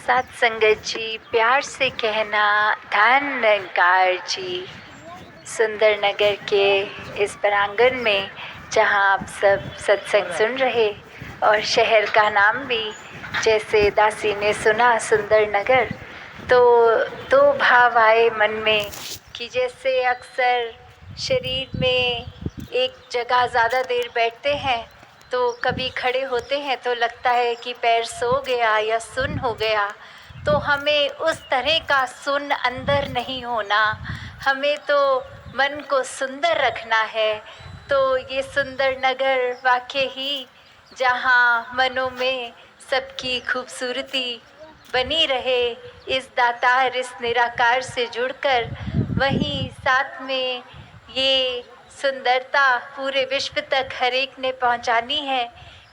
साथ संगत जी, प्यार से कहना ध्यान निरंकार जी। सुंदर नगर के इस प्रांगण में जहाँ आप सब सत्संग सुन रहे और शहर का नाम भी जैसे दासी ने सुना सुंदर नगर, तो दो भाव आए मन में कि जैसे अक्सर शरीर में एक जगह ज़्यादा देर बैठते हैं तो कभी खड़े होते हैं तो लगता है कि पैर सो गया या सुन्न हो गया। तो हमें उस तरह का सुन्न अंदर नहीं होना, हमें तो मन को सुंदर रखना है। तो ये सुंदर नगर वाकई ही जहाँ मनों में सबकी खूबसूरती बनी रहे, इस दातार इस निराकार से जुड़कर, वहीं साथ में ये सुंदरता पूरे विश्व तक हर एक ने पहुंचानी है।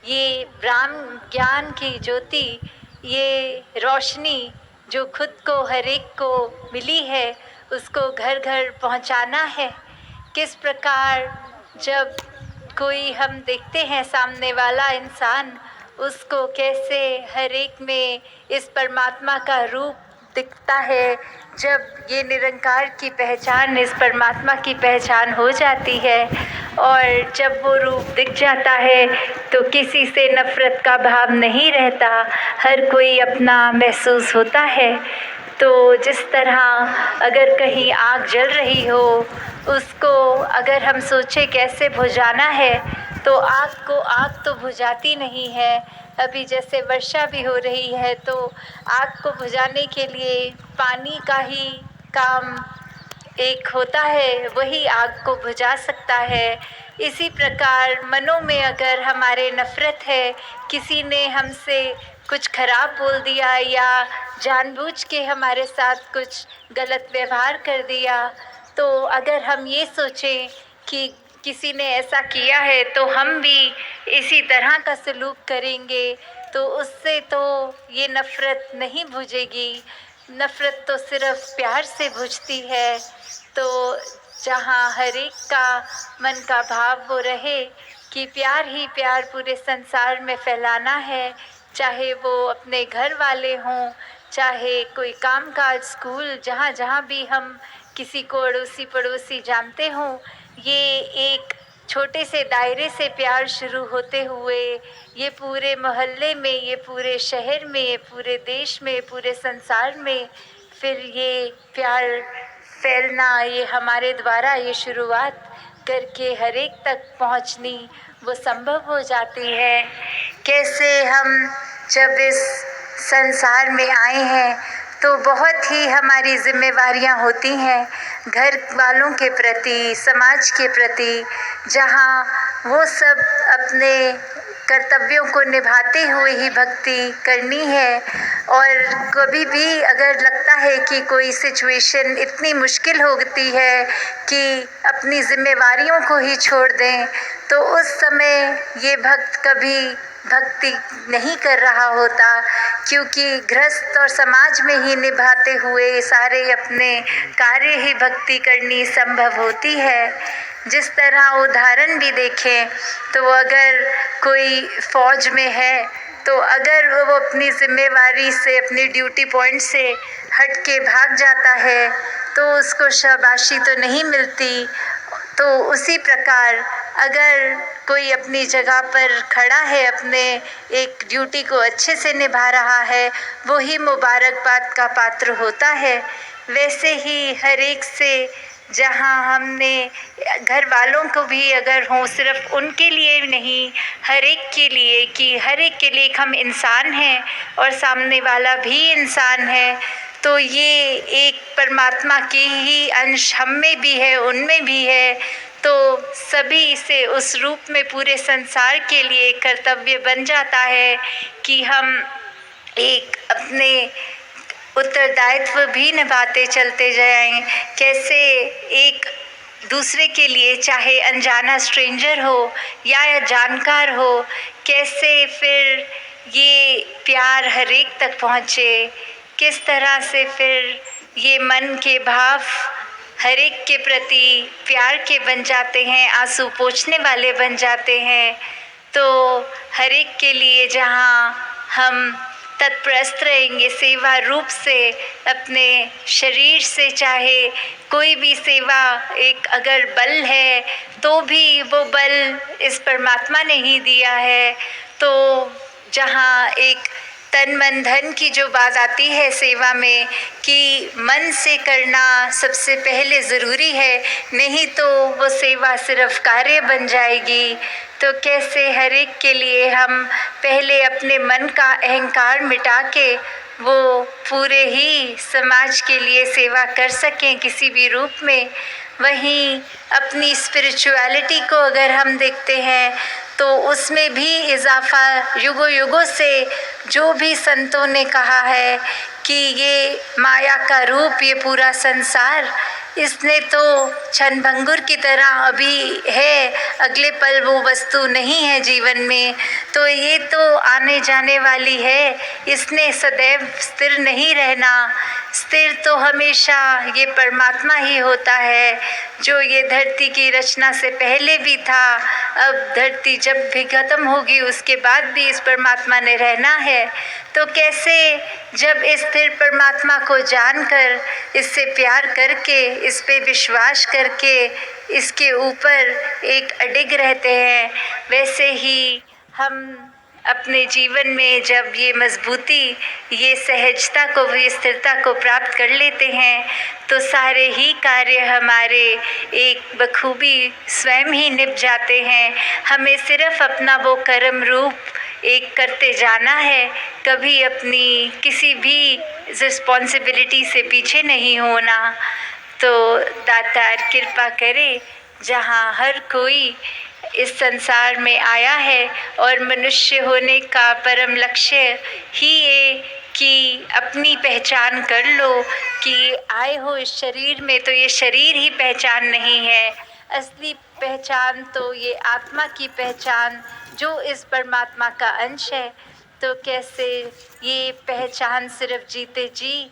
ये ब्रह्म ज्ञान की ज्योति, ये रोशनी जो खुद को हर एक को मिली है, उसको घर घर पहुंचाना है। किस प्रकार जब कोई हम देखते हैं सामने वाला इंसान, उसको कैसे हर एक में इस परमात्मा का रूप दिखता है। जब ये निरंकार की पहचान, इस परमात्मा की पहचान हो जाती है और जब वो रूप दिख जाता है तो किसी से नफ़रत का भाव नहीं रहता, हर कोई अपना महसूस होता है। तो जिस तरह अगर कहीं आग जल रही हो, उसको अगर हम सोचें कैसे बुझाना है, तो आग तो बुझाती नहीं है। अभी जैसे वर्षा भी हो रही है तो आग को बुझाने के लिए पानी का ही काम एक होता है, वही आग को बुझा सकता है। इसी प्रकार मनों में अगर हमारे नफ़रत है, किसी ने हमसे कुछ खराब बोल दिया या जानबूझ के हमारे साथ कुछ गलत व्यवहार कर दिया, तो अगर हम ये सोचें कि किसी ने ऐसा किया है तो हम भी इसी तरह का सलूक करेंगे, तो उससे तो ये नफ़रत नहीं बुझेगी। नफ़रत तो सिर्फ प्यार से बुझती है। तो जहाँ हर एक का मन का भाव वो रहे कि प्यार ही प्यार पूरे संसार में फैलाना है, चाहे वो अपने घर वाले हों, चाहे कोई कामकाज, स्कूल, जहाँ जहाँ भी हम किसी को अड़ोसी पड़ोसी जानते हों, ये एक छोटे से दायरे से प्यार शुरू होते हुए ये पूरे मोहल्ले में, ये पूरे शहर में, ये पूरे देश में, पूरे संसार में फिर ये प्यार फैलना, ये हमारे द्वारा ये शुरुआत करके हर एक तक पहुंचनी वो संभव हो जाती है। कैसे हम जब इस संसार में आए हैं तो बहुत ही हमारी जिम्मेवारियां होती हैं घर वालों के प्रति, समाज के प्रति, जहाँ वो सब अपने कर्तव्यों को निभाते हुए ही भक्ति करनी है। और कभी भी अगर लगता है कि कोई सिचुएशन इतनी मुश्किल होती है कि अपनी जिम्मेवारियों को ही छोड़ दें, तो उस समय ये भक्त कभी भक्ति नहीं कर रहा होता, क्योंकि गृहस्थ और समाज में ही निभाते हुए सारे अपने कार्य ही भक्ति करनी संभव होती है। जिस तरह उदाहरण भी देखें तो अगर कोई फौज में है तो अगर वो अपनी जिम्मेवारी से, अपनी ड्यूटी पॉइंट से हट के भाग जाता है तो उसको शाबाशी तो नहीं मिलती। तो उसी प्रकार अगर कोई अपनी जगह पर खड़ा है, अपने एक ड्यूटी को अच्छे से निभा रहा है, वो ही मुबारकबाद का पात्र होता है। वैसे ही हर एक से, जहाँ हमने घर वालों को भी अगर हों, सिर्फ उनके लिए नहीं, हर एक के लिए, कि हर एक के लिए हम इंसान हैं और सामने वाला भी इंसान है, तो ये एक परमात्मा की ही अंश हम में भी है, उनमें भी है। तो सभी से उस रूप में पूरे संसार के लिए कर्तव्य बन जाता है कि हम एक अपने उत्तरदायित्व भी निभाते चलते जाएं। कैसे एक दूसरे के लिए, चाहे अनजाना स्ट्रेंजर हो या जानकार हो, कैसे फिर ये प्यार हर एक तक पहुँचे, किस तरह से फिर ये मन के भाव हर एक के प्रति प्यार के बन जाते हैं, आंसू पोंछने वाले बन जाते हैं। तो हर एक के लिए जहाँ हम तत्परस्त रहेंगे सेवा रूप से, अपने शरीर से, चाहे कोई भी सेवा एक अगर बल है तो भी वो बल इस परमात्मा ने ही दिया है। तो जहाँ एक तन मन धन की जो बात आती है सेवा में कि मन से करना सबसे पहले ज़रूरी है, नहीं तो वो सेवा सिर्फ कार्य बन जाएगी। तो कैसे हर एक के लिए हम पहले अपने मन का अहंकार मिटा के वो पूरे ही समाज के लिए सेवा कर सकें किसी भी रूप में। वहीं अपनी स्पिरिचुअलिटी को अगर हम देखते हैं तो उसमें भी इजाफा युगों युगों से जो भी संतों ने कहा है कि ये माया का रूप, ये पूरा संसार, इसने तो क्षणभंगुर की तरह अभी है, अगले पल वो वस्तु नहीं है जीवन में, तो ये तो आने जाने वाली है, इसने सदैव स्थिर नहीं रहना। स्थिर तो हमेशा ये परमात्मा ही होता है जो ये धरती की रचना से पहले भी था। अब धरती जब भी खत्म होगी उसके बाद भी इस परमात्मा ने रहना है। तो कैसे जब इस स्थिर परमात्मा को जानकर, इससे प्यार करके, इस पे विश्वास करके इसके ऊपर एक अडिग रहते हैं, वैसे ही हम अपने जीवन में जब ये मजबूती, ये सहजता को, ये स्थिरता को प्राप्त कर लेते हैं तो सारे ही कार्य हमारे एक बखूबी स्वयं ही निभ जाते हैं। हमें सिर्फ अपना वो कर्म रूप एक करते जाना है, कभी अपनी किसी भी रिस्पॉन्सिबिलिटी से पीछे नहीं होना। तो दातार कृपा करे, जहाँ हर कोई इस संसार में आया है और मनुष्य होने का परम लक्ष्य ही ये कि अपनी पहचान कर लो कि आए हो इस शरीर में, तो ये शरीर ही पहचान नहीं है, असली पहचान तो ये आत्मा की पहचान जो इस परमात्मा का अंश है। तो कैसे ये पहचान सिर्फ जीते जी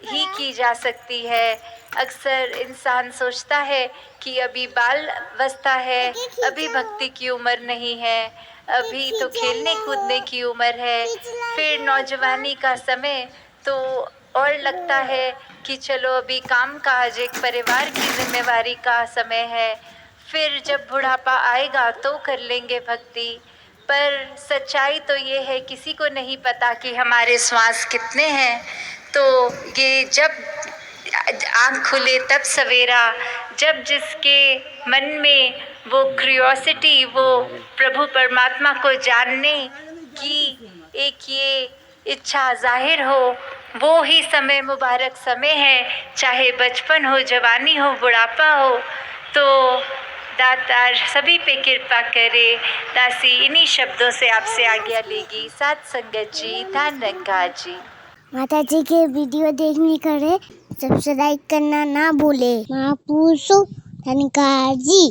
ही की जा सकती है। अक्सर इंसान सोचता है कि अभी बाल अवस्था है, अभी भक्ति की उम्र नहीं है, अभी तो खेलने कूदने की उम्र है, फिर नौजवानी का समय तो और लगता है कि चलो अभी काम काज, एक परिवार की जिम्मेवारी का समय है, फिर जब बुढ़ापा आएगा तो कर लेंगे भक्ति। पर सच्चाई तो ये है, किसी को नहीं पता कि हमारे श्वास कितने हैं। तो ये जब आँख खुले तब सवेरा, जब जिसके मन में वो क्यूरियोसिटी, वो प्रभु परमात्मा को जानने की एक ये इच्छा जाहिर हो, वो ही समय मुबारक समय है, चाहे बचपन हो, जवानी हो, बुढ़ापा हो। तो दातार सभी पे कृपा करे। दासी इन्हीं शब्दों से आपसे आज्ञा लेगी। साथ संगत जी, धन रंगा जी। माता जी के वीडियो देखने करे सब्सक्राइब करना ना भूले। महापुरुषों धन्यवाद जी।